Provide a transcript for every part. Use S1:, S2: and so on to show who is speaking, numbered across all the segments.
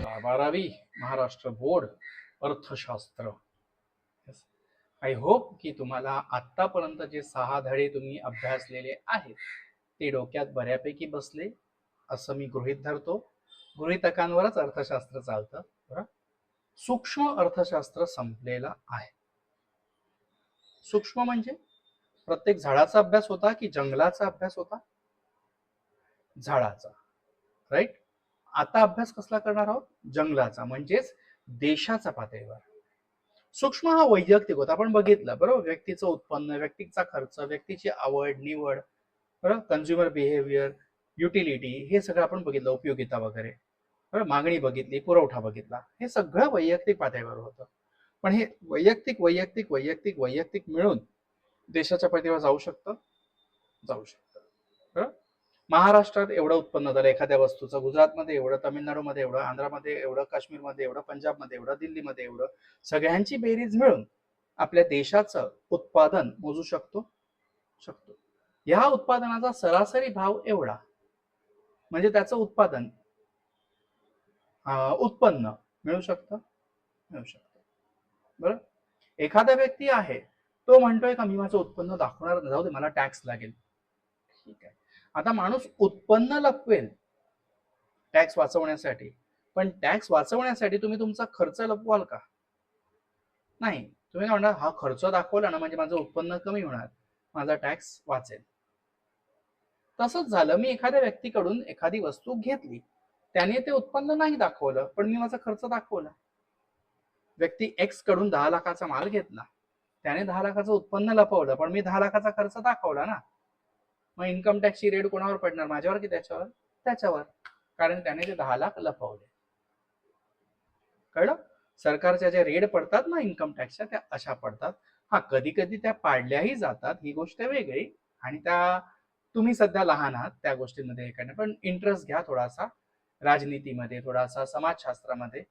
S1: 12वी महाराष्ट्र बोर्ड अर्थशास्त्र. I hope की तुम्हाला आतापर्यंत जे 6 धडे तुम्ही अभ्यासलेले आहेत ते डोक्यात बऱ्यापैकी बसले असं मी गृहीत धरतो. गृहीतकांवरच अर्थशास्त्र चालतं. बरं, सूक्ष्म अर्थशास्त्र संपलेला आहे. सूक्ष्म म्हणजे प्रत्येक झाडाचा अभ्यास होता की जंगलाचा अभ्यास होता? झाडाचा, राईट. आता अभ्यास कसला करणार आहोत? जंगलाचा, म्हणजेच देशाचा पातळीवर. सूक्ष्म हा वैयक्तिक होता, आपण बघितलं बरोबर. व्यक्तीचं उत्पन्न, व्यक्तीचा खर्च, व्यक्तीची आवड निवड, बरोबर, कन्झ्युमर बिहेवियर, युटिलिटी, हे सगळं आपण बघितलं, उपयोगिता वगैरे, बरोबर. मागणी बघितली, पुरवठा बघितला, हे सगळं वैयक्तिक पातळीवर होतं. पण हे वैयक्तिक वैयक्तिक वैयक्तिक वैयक्तिक मिळून देशाच्या पातळीवर जाऊ शकतं, जाऊ शकतं. बरोबर. महाराष्ट्रात एवढं उत्पन्न झालं एखाद्या वस्तूचं, गुजरातमध्ये एवढं, तामिळनाडूमध्ये एवढं, आंध्रामध्ये एवढं, काश्मीरमध्ये एवढं, पंजाबमध्ये एवढं, दिल्लीमध्ये एवढं, सगळ्यांची बेरीज मिळून आपल्या देशाचं उत्पादन मोजू शकतो. या उत्पादनाचा सरासरी भाव एवढा, म्हणजे त्याचं उत्पादन उत्पन्न मिळू शकतं. बरं. एखादा व्यक्ती आहे, तो म्हणतोय का मी माझं उत्पन्न दाखवणार, जाऊ दे मला टॅक्स लागेल. ठीक आहे, आता माणूस उत्पन्न लपवेल टॅक्स वाचवण्यासाठी, पण टॅक्स वाचवण्यासाठी तुम्ही तुमचा खर्च लपवाल का? नाही. तुम्ही काय म्हणणार, हा खर्च दाखवला ना म्हणजे माझं उत्पन्न कमी होणार, माझा टॅक्स वाचेल. तसंच झालं, मी एखाद्या व्यक्तीकडून एखादी वस्तू घेतली, त्याने ते उत्पन्न नाही दाखवलं, पण मी माझा खर्च दाखवला. व्यक्ती एक्स कडून 10 लाखाचा माल घेतला, त्याने 10 लाखाचं उत्पन्न लपवलं, पण मी 10 लाखाचा खर्च दाखवला ना. मग इन्कम टॅक्सची रेड कोणावर पडणार, माझ्यावर की त्याच्यावर? त्याच्यावर, कारण त्याने ते 10 लाख लपवले. कळलं? सरकारच्या ज्या रेड पडतात ना इन्कम टॅक्सच्या, त्या अशा पडतात. हा, कधी कधी त्या पाडल्याही जातात, ही गोष्ट वेगळी, आणि त्या तुम्ही सध्या लहान आहात त्या गोष्टींमध्ये हे करणे, पण इंटरेस्ट घ्या थोडासा राजनीतीमध्ये, थोडासा समाजशास्त्रामध्ये,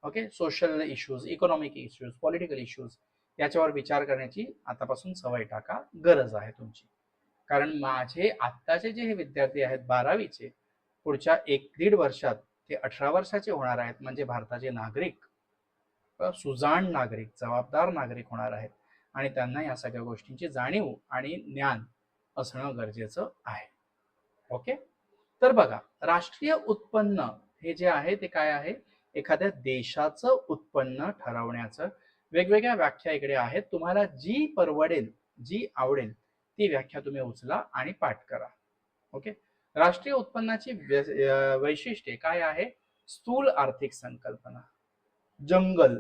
S1: okay. Social issues, economic issues, political issues, याच्यावर विचार करण्याची आतापासून सवय टाका, गरज आहे तुमची. कारण माझे आत्ताचे जे हे विद्यार्थी आहेत 12वीचे, पुढच्या 1-1.5 वर्षात ते 18 वर्षाचे होणार आहेत, म्हणजे भारताचे नागरिक, सुजाण नागरिक, जबाबदार नागरिक होणार आहेत, आणि त्यांना या सगळ्या गोष्टींची जाणीव आणि ज्ञान असणं गरजेचं आहे. ओके. तर बघा, राष्ट्रीय उत्पन्न हे जे आहे ते काय आहे? एखाद्या देशाचं उत्पन्न ठरवण्याचं वेगवेगळ्या व्याख्या इकडे आहेत. तुम्हाला जी परवडेल, जी आवडेल ती व्याख्या तुम्ही उचला आणि पाठ करा. ओके. राष्ट्रीय उत्पन्नाची वैशिष्ट्ये काय आहे? स्थूल आर्थिक संकल्पना. जंगल,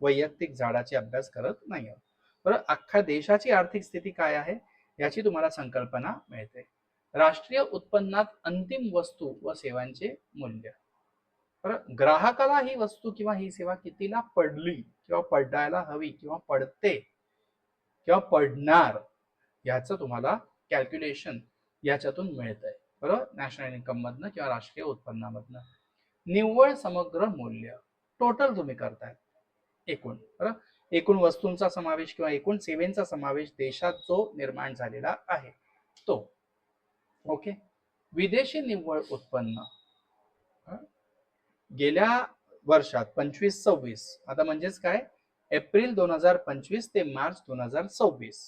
S1: वैयक्तिक झाडाची अभ्यास करत नाही आहोत. बरं, अख्ख्या देशाची आर्थिक स्थिती काय आहे याची तुम्हाला संकल्पना मिळते. राष्ट्रीय उत्पन्नात अंतिम वस्तू व सेवांचे मूल्य. बरं, ग्राहकाला ही वस्तू किंवा ही सेवा कितीला पडली किंवा पडायला हवी किंवा पडते किंवा पडणार, याचं तुम्हाला कॅल्क्युलेशन याच्यातून मिळतंय. बरोबर, नॅशनल इन्कम मधनं किंवा राष्ट्रीय उत्पन्नामधनं. निव्वळ समग्र मूल्य, टोटल तुम्ही करताय एकूण. बरं, एकूण वस्तूंचा समावेश किंवा एकूण सेवेचा समावेश देशात जो निर्माण झालेला आहे तो. ओके. विदेशी निव्वळ उत्पन्न गेल्या वर्षात 25-26, आता म्हणजेच काय, एप्रिल 2025 ते मार्च 2026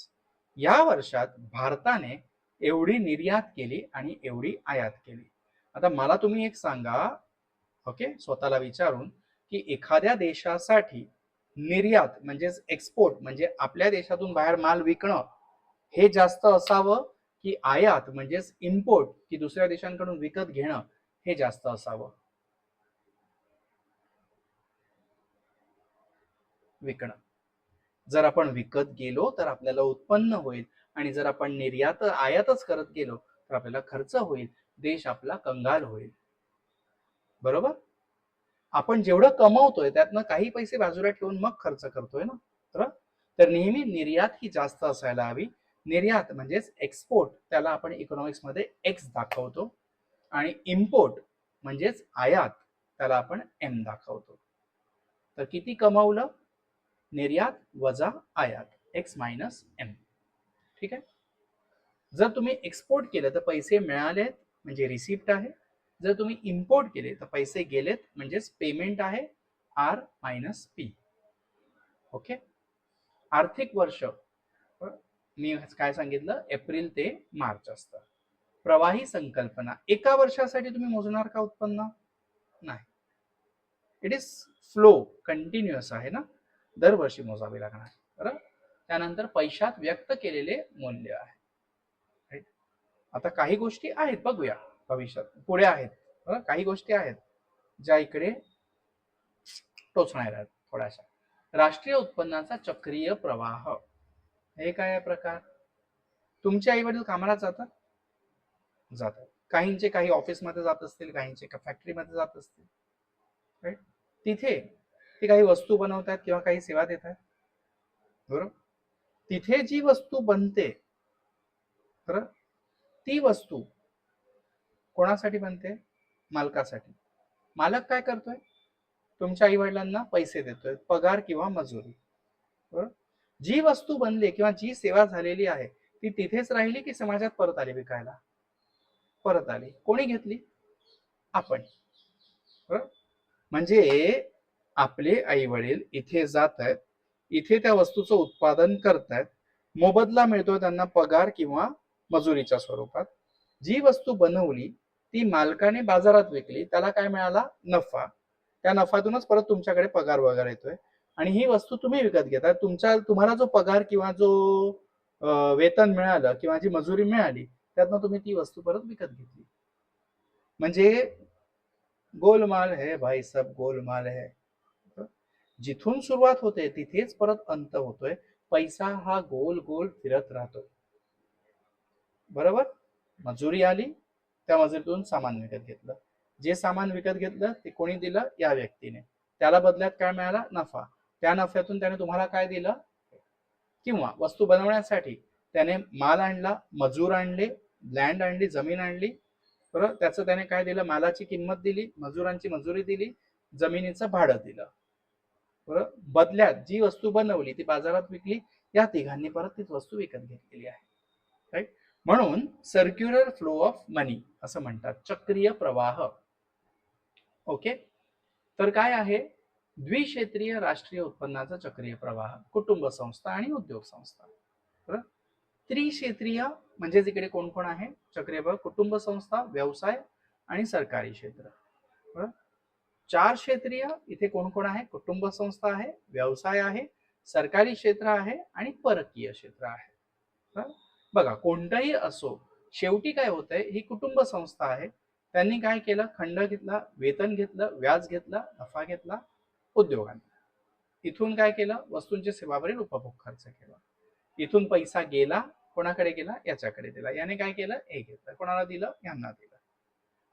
S1: या वर्षात भारताने एवढी निर्यात केली आणि एवढी आयात केली. आता मला तुम्ही एक सांगा, ओके, स्वतःला विचारून, की एखाद्या देशासाठी निर्यात म्हणजेच एक्सपोर्ट, म्हणजे आपल्या देशातून बाहेर माल विकणं, हे जास्त असावं की आयात म्हणजेच इम्पोर्ट, की दुसऱ्या देशांकडून विकत घेणं, हे जास्त असावं? विकणं. जर आपण विकत गेलो तर आपल्याला उत्पन्न होईल, आणि जर आपण निर्यात आयातच करत गेलो तर आपल्याला खर्च होईल, देश आपला कंगाल होईल. बरोबर. आपण जेवढं कमवतोय त्यातनं काही पैसे बाजूला ठेवून मग खर्च करतोय ना. तर नेहमी निर्यात ही जास्त असायला हवी. निर्यात म्हणजेच एक्सपोर्ट, त्याला आपण इकॉनॉमिक्स मध्ये एक्स दाखवतो, आणि इम्पोर्ट म्हणजेच आयात, त्याला आपण एम दाखवतो. तर किती कमावलं? निर्यात वजा आयात, एक्स मायनस एम. ठीक आहे. जर तुम्ही एक्सपोर्ट केलं तर पैसे मिळाले म्हणजे रिसिप्ट आहे, जर तुम्ही इम्पोर्ट केले तर पैसे गेलेत, म्हणजेच पेमेंट आहे आर मायनस पी. ओके. आर्थिक वर्ष मी काय सांगितलं, एप्रिल ते मार्च असतं. प्रवाही संकल्पना, एका वर्षासाठी तुम्ही मोजणार का उत्पन्न? नाही. इट इज फ्लो, कंटिन्युअस आहे ना, दरवर्षी मोजावी लागणार. बरं. त्यानंतर पैशात व्यक्त केलेले मूल्य आहे. आता काही गोष्टी आहेत बघूया भविष्यात, पुढे आहेत. बरं. काही गोष्टी आहेत ज्या इकडे टोचणार आहेत थोड्याशा. राष्ट्रीय उत्पन्नाचा चक्रीय प्रवाह, हे काय प्रकार? तुमचे आई वडील कामाला जातात, काहींचे काही ऑफिसमध्ये जात असतील, काहींचे फॅक्टरीमध्ये जात असतील, राईट. तिथे ते काही वस्तू बनवतात किंवा काही सेवा देतात, बरोबर. तिथे जी वस्तू बनते, बरोबर, ती वस्तू कोणासाठी बनते? मालकासाठी. मालक काय करतोय? तुमच्या आई वडिलांना पैसे देतोय, पगार किंवा मजुरी, बरोबर. जी वस्तू बनली किंवा जी सेवा झालेली आहे ती तिथेच राहिली की समाजात परत आली विकायला? परत आली. कोणी घेतली? आपण. बरोबर. म्हणजे आपले आई वडील इथे जात आहेत, इथे त्या वस्तूचं उत्पादन करतायत, मोबदला मिळतोय त्यांना पगार किंवा मजुरीच्या स्वरूपात. जी वस्तू बनवली ती मालकाने बाजारात विकली, त्याला काय मिळाला? नफा. त्या नफ्यातूनच परत तुमच्याकडे पगार वगैरे येतोय आणि ही वस्तू तुम्ही विकत घेताय. तुम्हाला जो पगार किंवा जो वेतन मिळालं किंवा जी मजुरी मिळाली त्यातनं तुम्ही ती वस्तू परत विकत घेतली. म्हणजे गोलमाल है भाई, सब गोलमाल है. जिथून सुरुवात होते तिथेच परत अंत होतोय. पैसा हा गोल गोल फिरत राहतो, बरोबर. मजुरी आली, त्या मजुरीतून सामान विकत घेतलं, जे सामान विकत घेतलं ते कोणी दिलं? या व्यक्तीने. त्याला बदल्यात काय मिळाला? नफा. त्या नफ्यातून त्याने तुम्हाला काय दिलं? किंवा वस्तू बनवण्यासाठी त्याने माल आणला, मजूर आणले, लँड आणली, जमीन आणली, बरोबर. त्याचं त्याने काय दिलं? मालाची किंमत दिली, मजुरांची मजुरी दिली, जमिनीचं भाडं दिलं, बरोबर. बदल्यात जी वस्तू बनवली ती बाजारात विकली, या तिघांनी परत तीच वस्तू विकत घेतलेली आहे, राईट. म्हणून सर्क्युलर फ्लो ऑफ मनी असं म्हणतात, चक्रीय प्रवाह. ओके. तर काय आहे? द्विक्षेत्रीय राष्ट्रीय उत्पन्नाचा चक्रीय प्रवाह, कुटुंब संस्था आणि उद्योग संस्था, बरोबर. त्रिक्षेत्रीय म्हणजे इकडे कोण कोण आहे चक्रीय प्रवाह? कुटुंब संस्था, व्यवसाय आणि सरकारी क्षेत्र, बरोबर. चार क्षेत्रीय इथे कोण कोण आहे? कुटुंब संस्था आहे, व्यवसाय आहे, सरकारी क्षेत्र आहे आणि परकीय क्षेत्र आहे. बघा, कोणताही असो, शेवटी काय होतंय, ही कुटुंब संस्था आहे. त्यांनी काय केलं? खंड घेतला, वेतन घेतलं, व्याज घेतला, नफा घेतला उद्योगाने. इथून काय केलं? वस्तूंच्या सेवावरील उपभोग खर्च केला. इथून पैसा गेला, कोणाकडे गेला? याच्याकडे दिला. याने काय केलं? हे घेतलं, कोणाला दिलं? यांना दिलं,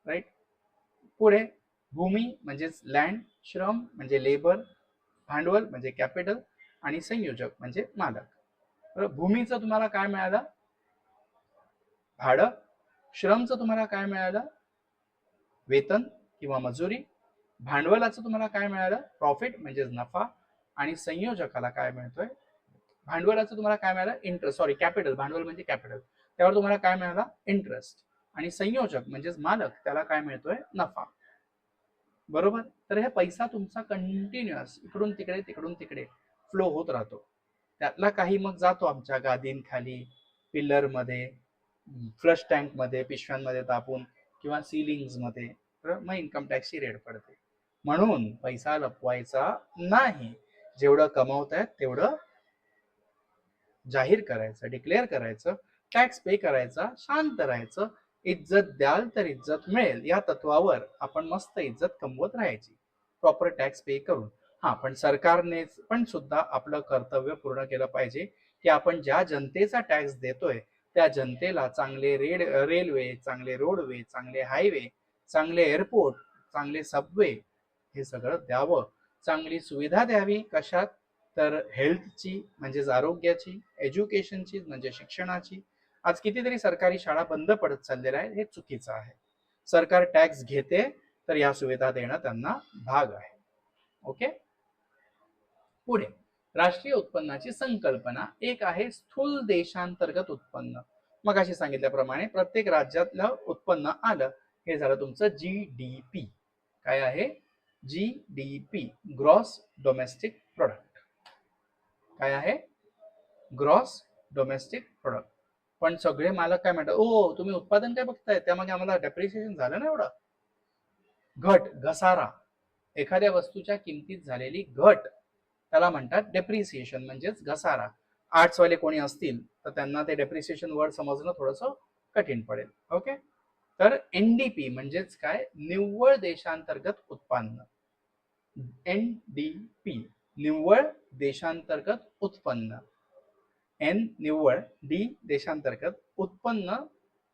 S1: राईट. पुढे भूमी म्हणजेच लँड, श्रम म्हणजे लेबर, भांडवल म्हणजे कॅपिटल आणि संयोजक म्हणजे मालक. भूमीचं तुम्हाला काय मिळालं? भाडं. श्रमचं तुम्हाला काय मिळालं? वेतन किंवा मजुरी. भांडवलाचं तुम्हाला काय मिळालं? प्रॉफिट म्हणजे नफा. आणि संयोजकाला काय मिळतोय? भांडवलाचं तुम्हाला काय मिळालं? इंटरेस्ट, सॉरी कॅपिटल, भांडवल म्हणजे कॅपिटल, त्यावर तुम्हाला काय मिळाला? इंटरेस्ट. आणि संयोजक म्हणजेच मालक, त्याला काय मिळतोय? नफा, बरोबर. तर हे पैसा तुमचा कंटिन्युअस इकडून तिकडे तिकडून तिकडे फ्लो होत राहतो. त्यातला काही मग जातो आमच्या गादींखाली, पिल्लर मध्ये, फ्लश टँक मध्ये, पिशव्यांमध्ये तापून किंवा सिलिंग्स मध्ये, मग इन्कम टॅक्सची रेड पडते. म्हणून पैसा लपवायचा नाही, जेवढं कमवतायत तेवढं जाहीर करायचं, डिक्लेअर करायचं, टॅक्स पे करायचा, शांत राहायचं. इज्जत द्याल तर इज्जत मिळेल, या तत्वावर आपण मस्त इज्जत कमवत राहायची, प्रॉपर टॅक्स पे करून. हा, पण सरकारने पण सुद्धा आपलं कर्तव्य पूर्ण केलं पाहिजे की आपण ज्या जनतेचा टॅक्स देतोय त्या जनतेला चांगले रेल्वे, चांगले रोडवे, चांगले हायवे, चांगले एअरपोर्ट, चांगले सबवे, हे सगळं द्यावं. चांगली सुविधा द्यावी. कशात? तर हेल्थची म्हणजेच आरोग्याची, एज्युकेशनची म्हणजे शिक्षणाची. आज कितीतरी सरकारी शाळा बंद पडत चाललेल्या आहेत, हे चुकीचं आहे. सरकार टॅक्स घेते तर या सुविधा देणं त्यांना भाग आहे. ओके. पुढे राष्ट्रीय उत्पन्नाची संकल्पना एक आहे स्थूल देशांतर्गत उत्पन्न. मग अशी सांगितल्याप्रमाणे प्रत्येक राज्यातलं उत्पन्न आलं हे झालं तुमचं GDP. काय आहे? GDP, gross domestic product. काय आहे? Gross domestic product. पण सगळे मालक काय म्हणतात, ओ तुम्ही उत्पादन काय बघताय, त्यामागे आम्हाला डेप्रिसिएशन झालं ना एवढं. घट, घसारा, एखाद्या वस्तूच्या किमतीत झालेली घट त्याला म्हणतात डेप्रिसिएशन, म्हणजेच घसारा. आर्ट्सवाले कोणी असतील तर त्यांना ते डेप्रिसिएशन वर्ड समजणं थोडंसं कठीण पडेल. ओके, तर NDP म्हणजेच काय? निव्वळ देशांतर्गत उत्पन्न. NDP, निव्वळ देशांतर्गत उत्पन्न. N निव्वळ, D देशांतर्गत, उत्पन्न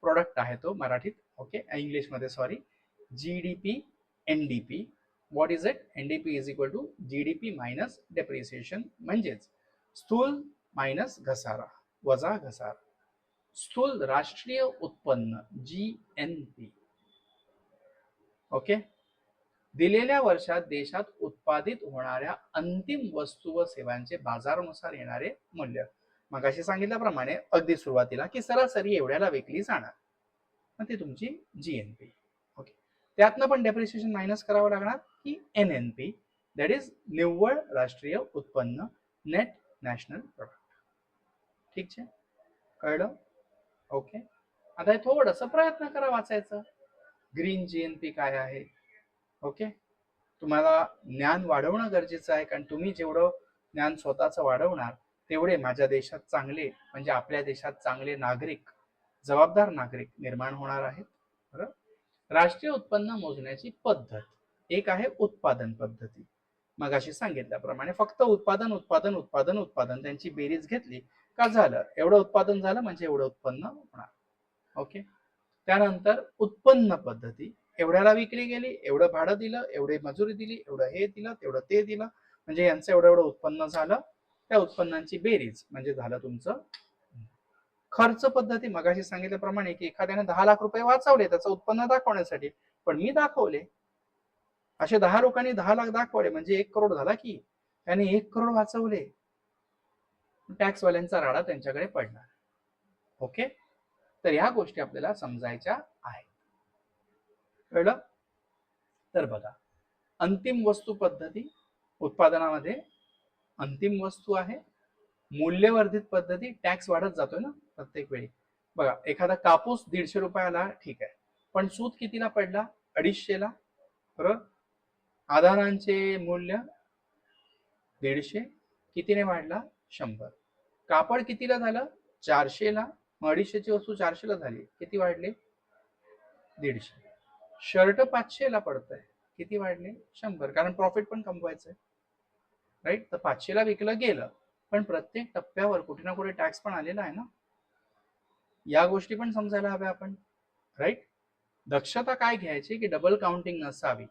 S1: प्रोडक्ट आहे तो मराठीत. ओके, इंग्लिशमध्ये sorry. GDP, NDP. What is it? NDP is equal to GDP minus depreciation, म्हणजेच स्थूल मायनस घसारा वजा घसारा. स्थूल राष्ट्रीय उत्पन्न GNP. ओके, दिलेल्या वर्षात देशात उत्पादित होणाऱ्या अंतिम वस्तू व सेवांचे बाजारानुसार येणारे मूल्य. मगाशी सांगितल्याप्रमाणे अगदी सुरुवातीला की सरासरी एवढ्याला विकली जाणार, मग ती तुमची GNP. ओके, त्यातनं पण डेप्रिसिएशन मायनस करावं लागणार की NNP, दॅट इज निव्वळ राष्ट्रीय उत्पन्न, नेट नॅशनल प्रोडक्ट. ठीक आहे, कळलं? ओके, आता हे थोडंसं प्रयत्न करा वाचायचं. ग्रीन GNP काय आहे? ओके, तुम्हाला ज्ञान वाढवणं गरजेचं आहे, कारण तुम्ही जेवढं ज्ञान स्वतःचं वाढवणार तेवढे माझ्या देशात चांगले, म्हणजे आपल्या देशात चांगले नागरिक, जबाबदार नागरिक निर्माण होणार आहेत. बरोबर. राष्ट्रीय उत्पन्न मोजण्याची पद्धत एक आहे उत्पादन पद्धती. मगाशी सांगितल्याप्रमाणे फक्त उत्पादन उत्पादन उत्पादन उत्पादन त्यांची बेरीज घेतली का झालं, एवढं उत्पादन झालं म्हणजे एवढं उत्पन्न होणार. ओके, त्यानंतर उत्पन्न पद्धती, एवढ्याला विक्री गेली, एवढं भाडं दिलं, एवढी मजुरी दिली, एवढं हे दिलं, तेवढं ते दिलं, म्हणजे यांचं एवढं एवढं उत्पन्न झालं. त्या उत्पन्नांची बेरीज म्हणजे झालं तुमचं खर्च पद्धती. मगाशी सांगितल्याप्रमाणे की एखाद्याने 10 लाख रुपये वाचवले त्याचं उत्पन्न दाखवण्यासाठी, पण मी दाखवले, असे 10 लोकांनी 10 लाख दाखवले म्हणजे 1 करोड झाला की, त्याने 1 करोड वाचवले. टॅक्सवाल्यांचा राडा त्यांच्याकडे पडणार. ओके, तर ह्या गोष्टी आपल्याला समजायच्या आहेत. कळलं? तर बघा, अंतिम वस्तू पद्धती, उत्पादनामध्ये अंतिम वस्तू आहे. मूल्यवर्धित पद्धती, टॅक्स वाढत जातोय ना प्रत्येक वेळी. बघा, एखादा कापूस 150 रुपयाला ठीक आहे, पण सूत कितीला पडला? 250 ला. बरोबर. आधारांचे मूल्य 150, कितीने वाढला? 100. कापड कितीला झालं? 400 ला. 250 ची वस्तू 400 ला झाली, किती वाढले? 150. शर्ट 500 ला पडतंय, किती वाढले? 100, कारण प्रॉफिट पण कमवायचंय. राईट, तर 500 ला विकलं गेलं, पण प्रत्येक टप्प्यावर कुठे ना कुठे टॅक्स पण आलेला आहे ना. या गोष्टी पण समजायला हव्या आपण. राईट, दक्षता काय घ्यायची की डबल काउंटिंग नसावी,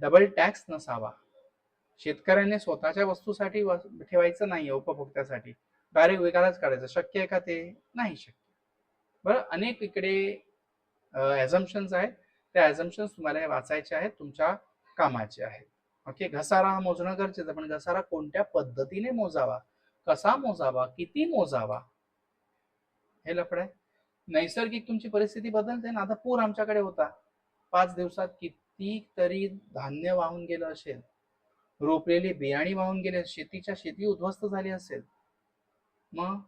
S1: डबल टॅक्स नसावा. शेतकऱ्याने स्वतःच्या वस्तूसाठी ठेवायचं नाही, उपभोक्त्यासाठी डायरेक्ट विकायलाच काढायचं. शक्य आहे का ते? नाही शक्य. बरं, अनेक इकडे ॲझम्पशन्स आहेत, त्या ॲझम्पशन्स तुम्हाला वाचायचे आहेत, तुमच्या कामाचे आहेत. ओके, घसारा मोजणं गरजेचं, पण घसारा कोणत्या पद्धतीने मोजावा, कसा मोजावा, किती मोजावा, हे लफड आहे. नैसर्गिक तुमची परिस्थिती बदलते ना. आता पूर आमच्याकडे होता, 5 दिवसात किती तरी धान्य वाहून गेलं असेल, रोपलेली बियाणी वाहून गेले, शेतीच्या शेती उद्ध्वस्त झाली असेल, मग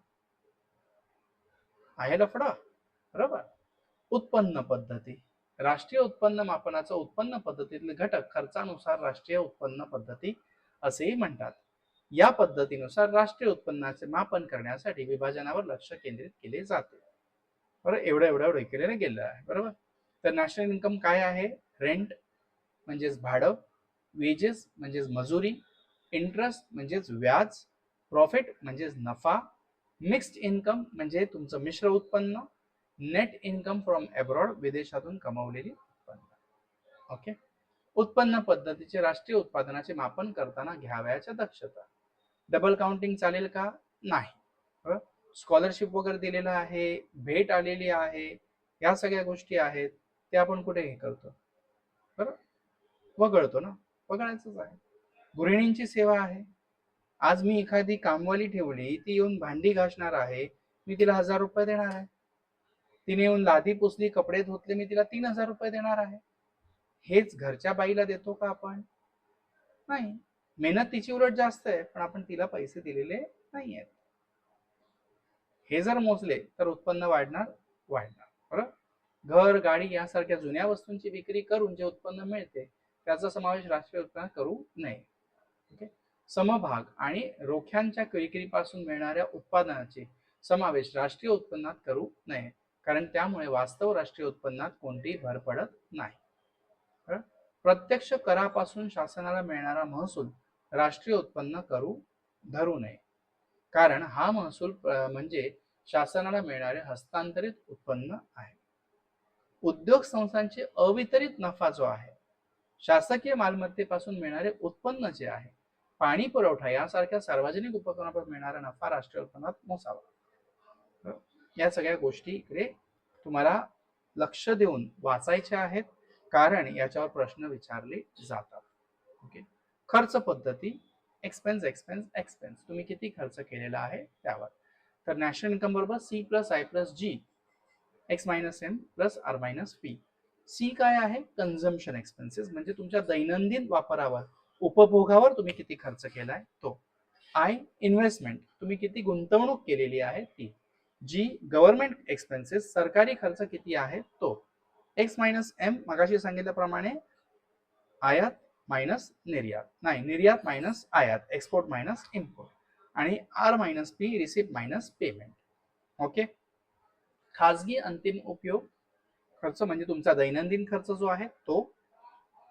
S1: आहे लफडा. बरोबर. उत्पन्न पद्धती, राष्ट्रीय उत्पन्न मापनाचं उत्पन्न पद्धतीतले घटक खर्चानुसार राष्ट्रीय उत्पन्न पद्धती असेही म्हणतात. या पद्धतीनुसार राष्ट्रीय उत्पन्नाचे मापन करण्यासाठी विभाजनावर लक्ष केंद्रित केले जाते. बरोबर, एवढं एवढं एवढं केलं गेलं आहे. बरोबर. तर नॅशनल इन्कम काय आहे? रेंट म्हणजेच भाडं, वेजेस म्हणजेच मजुरी, इंटरेस्ट म्हणजेच व्याज, प्रॉफिट म्हणजेच नफा, मिक्स्ड इन्कम म्हणजे तुमचं मिश्र उत्पन्न, नेट इन्कम फ्रॉम अब्रॉड विदेशातून कमवलेली उत्पन्न. ओके, उत्पन्न पद्धतीचे राष्ट्रीय उत्पादनाचे मापन करताना घ्यावयाच्या दक्षता. डबल काउंटिंग चालेल का? नाही. स्कॉलरशिप वगैरे दिलेलं आहे, भेट आलेली आहे, या सगळ्या गोष्टी आहेत, ते आपण कुठे हे करतो? बरोबर, वगळतो ना. वगळायचंच आहे. गृहिणींची सेवा आहे. आज मी एखादी कामवाली ठेवली, ती येऊन भांडी घासणार आहे, मी तिला 1000 रुपये देणार आहे. तिने येऊन लादी पुसली, कपडे धुतले, मी तिला 3,000 रुपये देणार आहे. हेच घरच्या बाईला देतो का आपण? नाही. मेहनत तिची उलट जास्त आहे, पण आपण तिला पैसे दिलेले नाही आहेत. हे जर मोजले तर उत्पन्न वाढणार. बरोबर. घर, गाडी यासारख्या जुन्या वस्तूंची विक्री करून जे उत्पन्न मिळते त्याचा समावेश राष्ट्रीय उत्पन्नात करू नये. ओके. समभाग आणि रोख्यांच्या विक्रीपासून मिळणाऱ्या उत्पादनाचे समावेश राष्ट्रीय उत्पन्नात करू नये, कारण त्यामुळे वास्तव राष्ट्रीय उत्पन्नात कोणतीही भर पडत नाही. प्रत्यक्ष करापासून शासनाला मिळणारा महसूल राष्ट्रीय उत्पन्न धरू नये, कारण हा महसूल म्हणजे शासनाला मिळणारे हस्तांतरित उत्पन्न आहे. उद्योग संस्थांचे अवितरित नफा जो आहे, शासकीय मालमत्तेपासून मिळणारे उत्पन्न जे आहे, पाणी पुरवठा यासारख्या सार्वजनिक उपक्रमांपासून मिळणारा नफा राष्ट्रीय उत्पन्नात मोसावा. या सगळ्या गोष्टी इकडे तुम्हाला लक्ष देऊन वाचायच्या आहेत, कारण याच्यावर प्रश्न विचारले जातात. ओके. खर्च पद्धती, एक्सपेन्स एक्सपेन्स एक्सपेन्स, तुम्ही किती खर्च केलेला आहे त्यावर. तर नॅशनल इन्कम बरोबर C plus I plus G X minus M plus R minus P. C काय आहे? कन्झम्पशन एक्सपेन्सेस, म्हणजे तुमच्या दैनंदिन वापरावर, उपभोगावर तुम्ही किती खर्च केलाय तो. आय इन्व्हेस्टमेंट, तुम्ही किती गुंतवणूक केलेली आहे ती. जी गव्हर्नमेंट एक्सपेन्सेस, सरकारी खर्च किती आहे तो. एक्स मायनस एम, मगाशी सांगितल्याप्रमाणे आयात मायनस निर्यात, नाही निर्यात मायनस आयात, एक्सपोर्ट मायनस इम्पोर्ट. आणि R minus P, receipt minus payment. Okay. खाजगी अंतिम उपयोग खर्च म्हणजे तुमचा दैनंदिन खर्च जो आहे तो.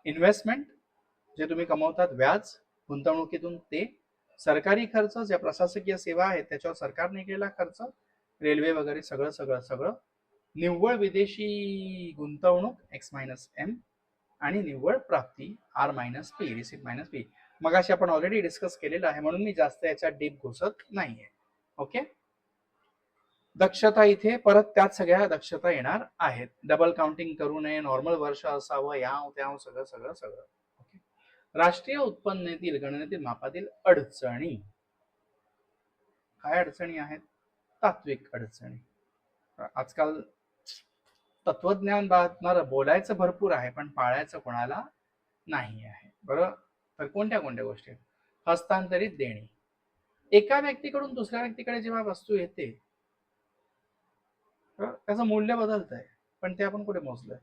S1: इन्व्हेस्टमेंट, जे तुम्ही कमवतात व्याज गुंतवणुकीतून ते. सरकारी खर्च, ज्या प्रशासकीय सेवा आहेत त्याच्यावर सरकारने केलेला खर्च, रेल्वे वगैरे सगळं सगळं सगळं. निव्वळ विदेशी गुंतवणूक एक्स मायनस एम, आणि निव्वळ प्राप्ती R minus P, receipt minus P. मगाशी आपण ऑलरेडी डिस्कस केलेलं आहे, म्हणून मी जास्त याच्यात डीप घुसत नाहीये. ओके. दक्षता, इथे परत त्यात सगळ्या दक्षता येणार आहेत. डबल काउंटिंग करू नये, नॉर्मल वर्ष असावं, याव त्याव सगळं सगळं सगळं. ओके. राष्ट्रीय उत्पन्नातील गणनेतील मापातील अडचणी. काय अडचणी आहेत? तात्विक अडचणी. आजकाल तत्वज्ञान बोलायचं भरपूर आहे, पण पाळायचं कोणाला नाही आहे. बरोबर. तर कोणत्या कोणत्या गोष्टी? हस्तांतरित देणे. एका व्यक्तीकडून दुसऱ्या व्यक्तीकडे जेव्हा वस्तू येते त्याचं मूल्य बदलत आहे, पण ते आपण कुठे मोजलंय?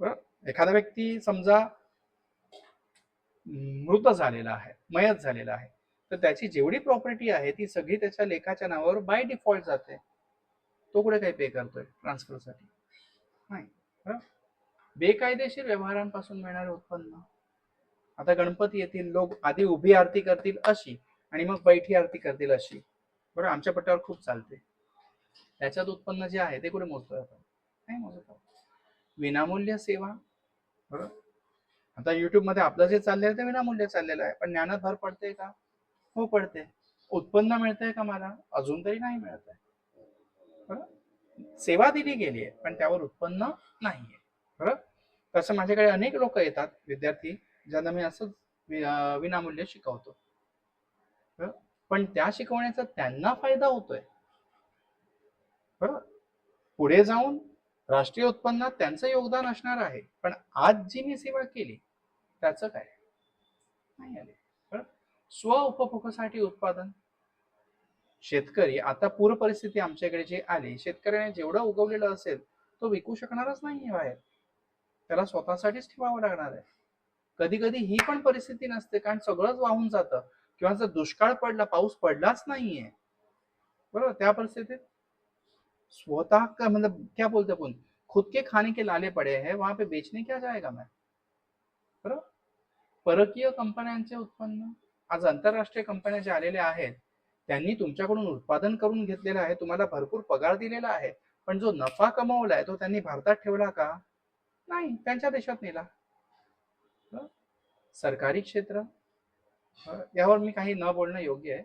S1: बरोबर. एखादा व्यक्ती समजा मृत झालेला आहे, मयत झालेला आहे, तर त्याची जेवढी प्रॉपर्टी आहे ती सगळी त्याच्या लेखाच्या नावावर बाय डिफॉल्ट जाते. तो कुठे काही पे करतोय ट्रान्सफरसाठी? नाही. बेकायदेशीर व्यवहारांपासून मिळणारे उत्पन्न. आता गणपती येतील, लोक आधी उभी आरती करतील अशी, आणि मग बैठी आरती करतील अशी. बरोबर. आमच्या पट्ट्यावर खूप चालते. त्याच्यात उत्पन्न जे आहे ते कुठे मोजतोय आपण? नाही मोजत. विनामूल्य सेवा. बरोबर. आता युट्यूब मध्ये आपलं जे चाललेलं आहे ते विनामूल्य चाललेलं आहे, पण ज्ञानात भर पडते का? हो पडते. उत्पन्न मिळतंय का मला? अजून तरी नाही मिळत आहे. बरोबर. सेवा दिली गेली आहे, पण त्यावर उत्पन्न नाहीये. बरोबर. तसं माझ्याकडे अनेक लोक येतात, विद्यार्थी, ज्यांना मी असंच विनामूल्य शिकवतो. पण त्या शिकवण्याचा त्यांना फायदा होतोय. बरोबर. पुढे जाऊन राष्ट्रीय उत्पन्नात त्यांचं योगदान असणार आहे, पण आज जी मी सेवा केली त्याचं काय नाही आले. बरोबर. स्व उपभोगासाठी उत्पादन. शेतकरी, आता पूर परिस्थिती आमच्याकडे जे आली, शेतकऱ्याने जेवढं उगवलेलं असेल तो विकू शकणारच नाहीये बाहेर, त्याला स्वतःसाठीच ठेवावं लागणार आहे. कधी कधी ही पण परिस्थिती नसते, कारण सगळंच वाहून जातं, किंवा जर दुष्काळ पडला, पाऊस पडलाच नाहीये, बरोबर, त्या परिस्थितीत स्वतः का मतलब क्या बोलते अपन, खुद के खाने के लाले पडे हैं, वहां पे बेचने क्या जाएगा मैं? बरोबर. परकीय कंपन्यांचे उत्पन्न. आज आंतरराष्ट्रीय कंपन्या ज्या आलेल्या आहेत त्यांनी तुमच्याकडून उत्पादन करून घेतलेलं आहे, तुम्हाला भरपूर पगार दिलेला आहे, पण जो नफा कमवलाय तो त्यांनी भारतात ठेवला का? नाही, त्यांच्या देशात नेला. सरकारी क्षेत्र, यावर मी काही न बोलणं योग्य आहे,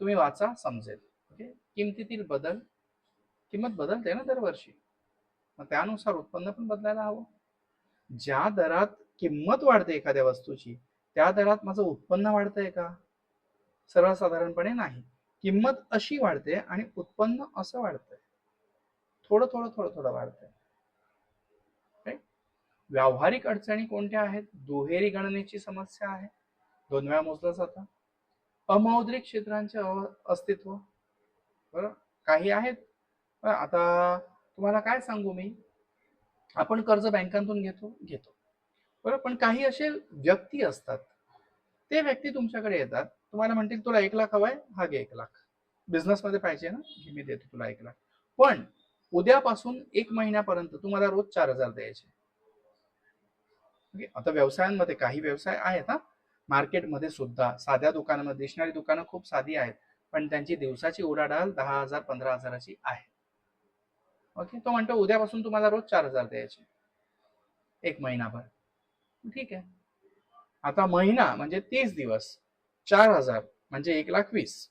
S1: तुम्ही वाचा, समजेल. ओके. किमतीतील बदल. किंमत बदलते ना दरवर्षी, मग त्यानुसार उत्पन्न पण बदलायला हवं. ज्या दरात किंमत वाढते एखाद्या वस्तूची, त्या दरात माझं उत्पन्न वाढतंय का? सर्वसाधारणपणे नाही. किंमत अशी वाढते आणि उत्पन्न असं वाढतंय. थोडं थोडं थोडं थोडं वाढतंय. राईट. व्यावहारिक अडचणी कोणत्या आहेत? दुहेरी गणनेची समस्या आहे, 2 वेळा मोजलं जातं. अमौद्रिक क्षेत्रांचे अस्तित्व, बरं, काही आहेत. आता तुम्हाला काय सांगू मी, आपण कर्ज बँकांतून घेतो बरं, पण काही असे व्यक्ती असतात, ते व्यक्ती तुमच्याकडे येतात, तुम्हाला म्हणतील तुला 1,00,000 हवाय, हा घे 1,00,000. बिझनेसमध्ये पाहिजे ना, मी देतो तुला 1,00,000. पण उद्यापासून 1 महिन्यापर्यंत तुम्हाला रोज 4,000 द्यायचे. आता व्यवसायांमध्ये काही व्यवसाय आहेत हा, मार्केटमध्ये सुद्धा साध्या दुकानामध्ये दिसणारी दुकानं खूप साधी आहेत, पण त्यांची दिवसाची उलाढाल 10,000 15,000ची आहे. ओके, तो म्हणतो उद्यापासून तुम्हाला रोज 4,000 द्यायचे 1 महिनाभर. ठीक आहे. आता महिना म्हणजे 30 दिवस, 4,000 म्हणजे 1,20,000.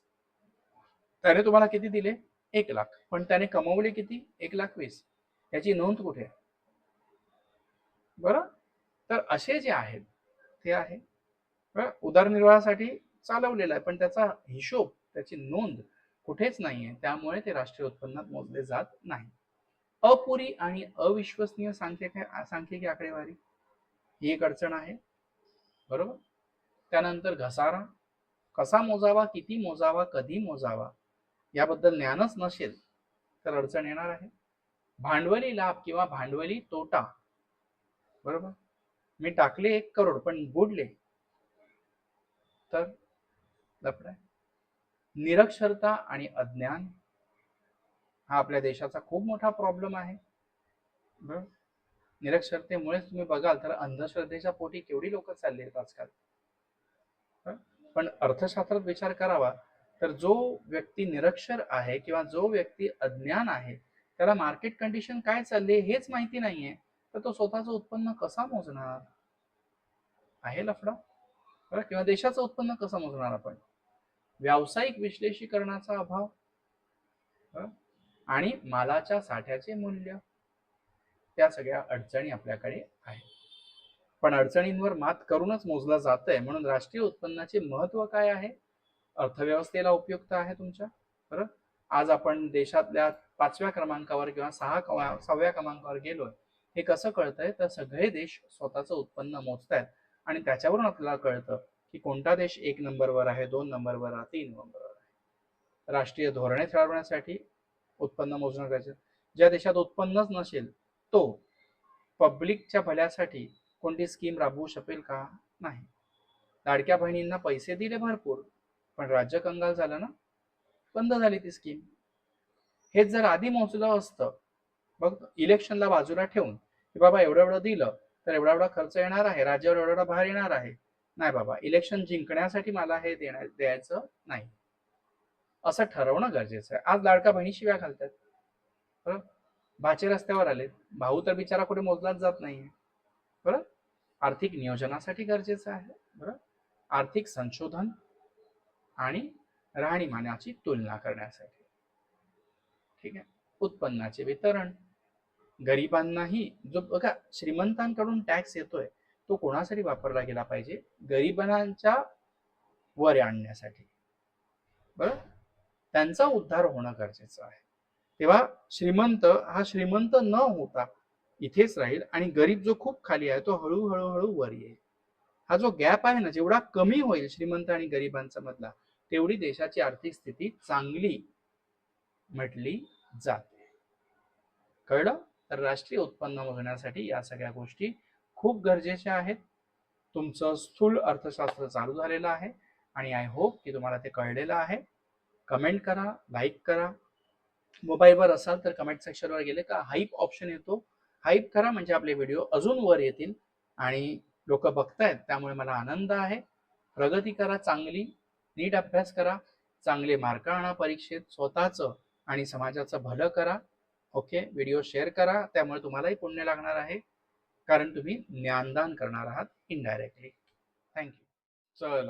S1: त्याने तुम्हाला किती दिले? 1,00,000. पण त्याने कमवले किती? 1,20,000. त्याची नोंद कुठे? बरं, तर असे जे आहेत ते आहे उदरनिर्वाहासाठी चालवलेलं आहे, पण त्याचा हिशोब, त्याची नोंद कुठेच नाहीये. त्यामुळे ते राष्ट्रीय उत्पन्नात मोजले जात नाही. अपुरी आणि अविश्वसनीय सांख्यिकी आकडेवारी ही एक अडचण आहे. बरोबर. त्यानंतर घसारा कसा मोजावा, किती मोजावा, कधी मोजावा याबद्दल ज्ञानच नसेल तर अडचण येणार आहे. भांडवली लाभ किंवा भांडवली तोटा, बरोबर, मी टाकले 1 करोड पण बुडले तर लफडा. निरक्षरता आणि अज्ञान हा आपल्या देशाचा खूप मोठा प्रॉब्लेम आहे. बरोबर. निरक्षरतेमुळेच तुम्ही बघाल तर अंधश्रद्धेच्या पोटी केवढी लोक चालली आहेत आजकाल. पण अर्थशास्त्रात विचार करावा तर जो व्यक्ती निरक्षर आहे किंवा जो व्यक्ती अज्ञान आहे, त्याला मार्केट कंडिशन काय चालली हेच माहिती नाहीये, तर तो स्वतःचं उत्पन्न कसा मोजणार? आहे लफडा. बरं, किंवा देशाचं उत्पन्न कसं मोजणार आपण? व्यावसायिक विश्लेषीकरणाचा अभाव आणि मालाच्या साठ्याचे मूल्य, त्या सगळ्या अडचणी आपल्याकडे आहेत. पण अडचणींवर मात करूनच मोजलं जातंय, म्हणून राष्ट्रीय उत्पन्नाचे महत्व काय आहे? अर्थव्यवस्थेला उपयुक्त आहे तुमच्या. बरं, आज आपण देशातल्या 5व्या क्रमांकावर किंवा 6व्या क्रमांकावर गेलोय, हे कसं कळतंय? तर सगळे देश स्वतःचं उत्पन्न मोजतायत आणि त्याच्यावरून आपल्याला कळतं की कोणता देश 1 नंबरवर आहे, 2 नंबरवर आहे, 3 नंबरवर आहे. राष्ट्रीय धोरणे ठरवण्यासाठी उत्पन्न मोजणं गरजेचं. ज्या देशात उत्पन्नच नसेल तो पब्लिकच्या भल्यासाठी कोणती स्कीम राबवू शकेल का? नाही. लाडक्या बहिणींना पैसे दिले भरपूर, पण राज्य कंगाल झालं ना, बंद झाली ती स्कीम. हेच जर आधी मोजलं असतं, बघ, इलेक्शनला बाजूला ठेवून की बाबा एवढं एवढं दिलं तर एवढा एवढा खर्च येणार आहे, राज्यावर एवढा भार येणार आहे. नाही बाबा, इलेक्शन जिंकण्यासाठी मला हे द्यायचं नाही, असं ठरवणं गरजेचं आहे. आज लाडका बहिणी शिव्या घालतात. बरं, भाचे रस्त्यावर आले, भाऊ तर बिचारा कुठे मोजलाच जात नाहीये. बरं, आर्थिक नियोजनासाठी गरजेचं आहे. बरं, आर्थिक संशोधन आणि राहणीमानाची तुलना करण्यासाठी. ठीक आहे. उत्पन्नाचे वितरण, गरिबांनाही, जो बघा श्रीमंतांकडून टॅक्स येतोय तो कोणासाठी वापरला गेला पाहिजे? गरिबांच्या वर आणण्यासाठी. बरं, त्यांचा उद्धार होणं गरजेचं आहे. तेव्हा श्रीमंत हा श्रीमंत न होता इथेच राहील आणि गरीब जो खूप खाली आहे तो हळूहळू हळू वर येईल. हा जो गॅप आहे ना, जेवढा कमी होईल श्रीमंत आणि गरिबांचा मधला, तेवढी देशाची आर्थिक स्थिती चांगली म्हटली जाते. कळलं? तर राष्ट्रीय उत्पन्न मोजण्यासाठी या सगळ्या गोष्टी खूप गरजेच्या आहेत. तुमचं स्थूल अर्थशास्त्र चालू झालेलं आहे आणि आय होप की तुम्हाला ते कळलेलं आहे. कमेंट करा, लाईक करा. मोबाईलवर असाल तर कमेंट सेक्शनवर गेले का हाईप ऑप्शन येतो, हाईप करा, म्हणजे आपले व्हिडिओ अजून वर येतील आणि लोक बघतायत, त्यामुळे मला आनंद आहे. प्रगती करा चांगली, नीट अभ्यास करा, चांगले मार्क आणा परीक्षेत, स्वतःचं आणि समाजाचं भलं करा. ओके, व्हिडिओ शेअर करा, त्यामुळे तुम्हालाही पुण्य लागणार आहे, कारण तुम्ही ज्ञानदान करणार आहात इनडायरेक्टली. थँक्यू. चल.